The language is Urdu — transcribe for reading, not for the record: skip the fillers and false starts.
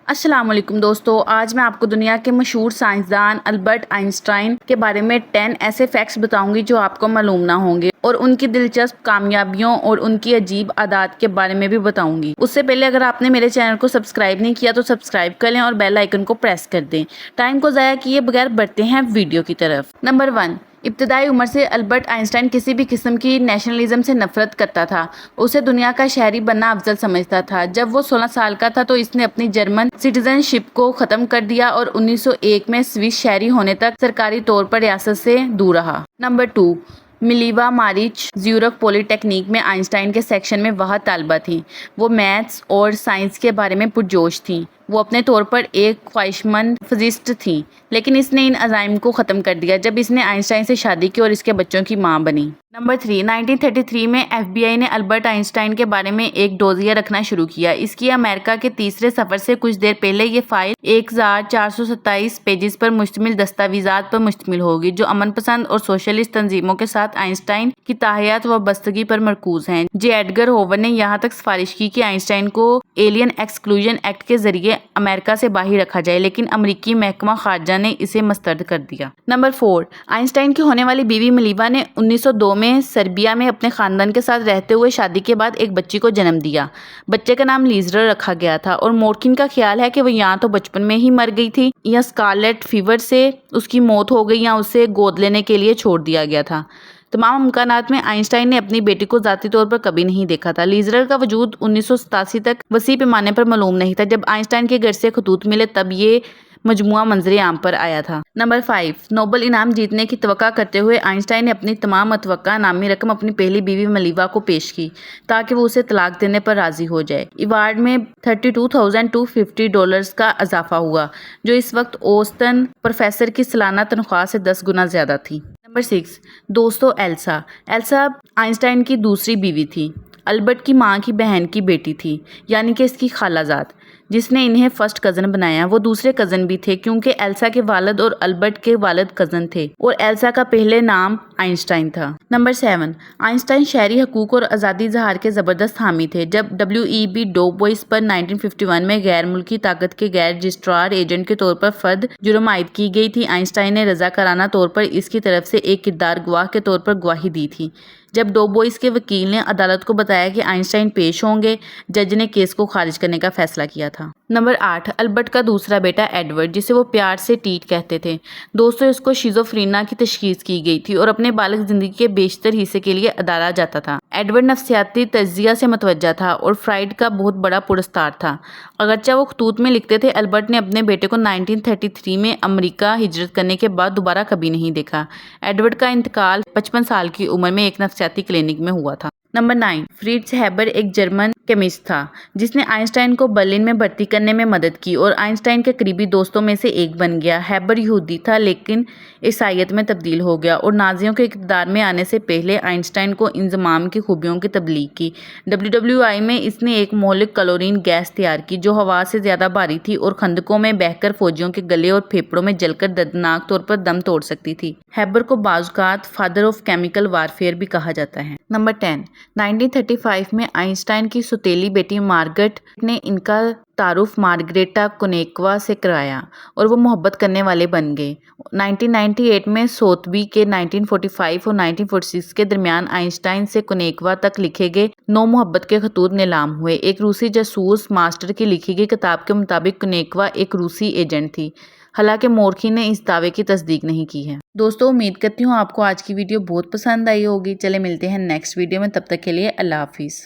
السلام علیکم دوستو، آج میں آپ کو دنیا کے مشہور سائنسدان البرٹ آئنسٹائن کے بارے میں 10 ایسے فیکٹس بتاؤں گی جو آپ کو معلوم نہ ہوں گے، اور ان کی دلچسپ کامیابیوں اور ان کی عجیب عادات کے بارے میں بھی بتاؤں گی۔ اس سے پہلے اگر آپ نے میرے چینل کو سبسکرائب نہیں کیا تو سبسکرائب کر لیں اور بیل آئیکن کو پریس کر دیں۔ ٹائم کو ضائع کیے بغیر بڑھتے ہیں ویڈیو کی طرف۔ نمبر 1، ابتدائی عمر سے البرٹ آئنسٹائن کسی بھی قسم کی نیشنلزم سے نفرت کرتا تھا۔ اسے دنیا کا شہری بننا افضل سمجھتا تھا۔ جب وہ 16 سال کا تھا تو اس نے اپنی جرمن سٹیزن شپ کو ختم کر دیا اور 1901 میں سوئس شہری ہونے تک سرکاری طور پر ریاست سے دور رہا۔ نمبر 2، ملیوا مارچ زیورخ پولی ٹیکنیک میں آئنسٹائن کے سیکشن میں واحد طالبہ تھیں۔ وہ میتھس اور سائنس کے بارے میں پرجوش تھیں۔ وہ اپنے طور پر ایک خواہشمند فزسسٹ تھیں، لیکن اس نے ان عزائم کو ختم کر دیا جب اس نے آئنسٹائن سے شادی کی اور اس کے بچوں کی ماں بنی۔ نمبر 3، 1933 میں FBI نے البرٹ آئنسٹائن کے بارے میں ایک ڈوزیہ رکھنا شروع کیا۔ اس کی امریکہ کے تیسرے سفر سے کچھ دیر پہلے یہ فائل 1427 پیجز پر مشتمل دستاویزات پر مشتمل ہوگی، جو امن پسند اور سوشلسٹ تنظیموں کے ساتھ آئنسٹائن کی تاحیات وابستگی پر مرکوز ہیں۔ ایڈگر ہوور نے یہاں تک سفارش کی کہ آئنسٹائن کو ایلین ایکسکلوژن ایکٹ کے ذریعے امریکہ سے باہر رکھا جائے، لیکن امریکی محکمہ خارجہ نے اسے مسترد کر دیا۔ نمبر 4، آئنسٹائن کی ہونے والی بیوی ملیوا نے 1902 میں سربیا میں اپنے خاندان کے ساتھ رہتے ہوئے شادی کے بعد ایک بچی کو جنم دیا۔ بچے کا نام لیزر رکھا گیا تھا، اور مورکین کا خیال ہے کہ وہ یا تو بچپن میں ہی مر گئی تھی، یا اسکارلیٹ فیور سے اس کی موت ہو گئی، یا اسے گود لینے کے لیے چھوڑ دیا گیا تھا۔ تمام امکانات میں آئنسٹائن نے اپنی بیٹی کو ذاتی طور پر کبھی نہیں دیکھا تھا۔ لیزر کا وجود 1987 تک وسیع پیمانے پر معلوم نہیں تھا۔ جب آئنسٹائن کے گھر سے خطوط ملے تب یہ مجموعہ منظر عام پر آیا تھا۔ نمبر 5، نوبل انعام جیتنے کی توقع کرتے ہوئے آئنسٹائن نے اپنی تمام متوقع انعامی رقم اپنی پہلی بیوی ملیوا کو پیش کی تاکہ وہ اسے طلاق دینے پر راضی ہو جائے۔ ایوارڈ میں $32,250 کا اضافہ ہوا، جو اس وقت اوسطاً پروفیسر کی سالانہ تنخواہ سے 10 گنا زیادہ تھی۔ نمبر 6، دوستو ایلسا آئنسٹائن کی دوسری بیوی تھی۔ البرٹ کی ماں کی بہن کی بیٹی تھی، یعنی کہ اس کی خالہ زاد، جس نے انہیں فرسٹ کزن بنایا۔ وہ دوسرے کزن بھی تھے کیونکہ ایلسا کے والد اور البرٹ کے والد کزن تھے، اور ایلسا کا پہلے نام آئنسٹائن تھا۔ نمبر 7، آئنسٹائن شہری حقوق اور آزادی اظہار کے زبردست حامی تھے۔ جب WEB ڈو بوئس پر 1951 میں غیر ملکی طاقت کے غیر رجسٹرار ایجنٹ کے طور پر فرد جرم عائد کی گئی تھی، آئنسٹائن نے رضاکارانہ طور پر اس کی طرف سے ایک کردار گواہ کے طور پر گواہی دی تھی۔ جب ڈو بوئس کے وکیل نے عدالت کو بتایا کہ آئنسٹائن پیش ہوں گے، جج نے کیس کو خارج کرنے کا فیصلہ کیا تھا۔ نمبر 8، البرٹ کا دوسرا بیٹا ایڈورڈ، جسے وہ پیار سے ٹیٹ کہتے تھے۔ دوستو اس کو شیزوفرینیا کی تشخیص کی گئی تھی اور اپنے بالغ زندگی کے بیشتر حصے کے لیے ادارہ جاتا تھا۔ ایڈورڈ نفسیاتی تجزیہ سے متوجہ تھا اور فرائڈ کا بہت بڑا پرستار تھا۔ اگرچہ وہ خطوط میں لکھتے تھے، البرٹ نے اپنے بیٹے کو 1933 میں امریکہ ہجرت کرنے کے بعد دوبارہ کبھی نہیں دیکھا۔ ایڈورڈ کا انتقال 55 سال کی عمر میں ایک نفسیاتی کلینک میں ہوا تھا۔ نمبر 9، فریٹز ہیبر ایک جرمن کیمسٹ تھا جس نے آئنسٹائن کو برلن میں بھرتی کرنے میں مدد کی اور آئنسٹائن کے قریبی دوستوں میں سے ایک بن گیا۔ ہیبر یہودی تھا لیکن عیسائیت میں تبدیل ہو گیا اور نازیوں کے اقتدار میں آنے سے پہلے آئنسٹائن کو انضمام کی خوبیوں کی تبلیغ کی۔ WWI میں اس نے ایک مہلک کلورین گیس تیار کی جو ہوا سے زیادہ بھاری تھی اور خندقوں میں بہہ کر فوجیوں کے گلے اور پھیپھڑوں میں جل کر دردناک طور پر دم توڑ سکتی تھی۔ ہیبر کو بعض اوقات فادر آف کیمیکل وارفیئر بھی کہا جاتا ہے۔ نمبر 10، 1935 میں آئنسٹائن کی سوتیلی بیٹی مارگٹ نے ان کا تعارف مارگریٹا کونیکوا سے کرایا اور وہ محبت کرنے والے بن گئے۔ 1998 میں سوتبی کے 1945 اور 1946 کے درمیان آئنسٹائن سے کونیکوا تک لکھے گئے 9 محبت کے خطوط نیلام ہوئے۔ ایک روسی جاسوس ماسٹر کی لکھی گئی کتاب کے مطابق کونیکوا ایک روسی ایجنٹ تھی، حالانکہ مورکین نے اس دعوے کی تصدیق نہیں کی ہے۔ دوستو امید کرتی ہوں آپ کو آج کی ویڈیو بہت پسند آئی ہوگی۔ چلے ملتے ہیں نیکسٹ ویڈیو میں، تب تک کے لیے اللہ حافظ۔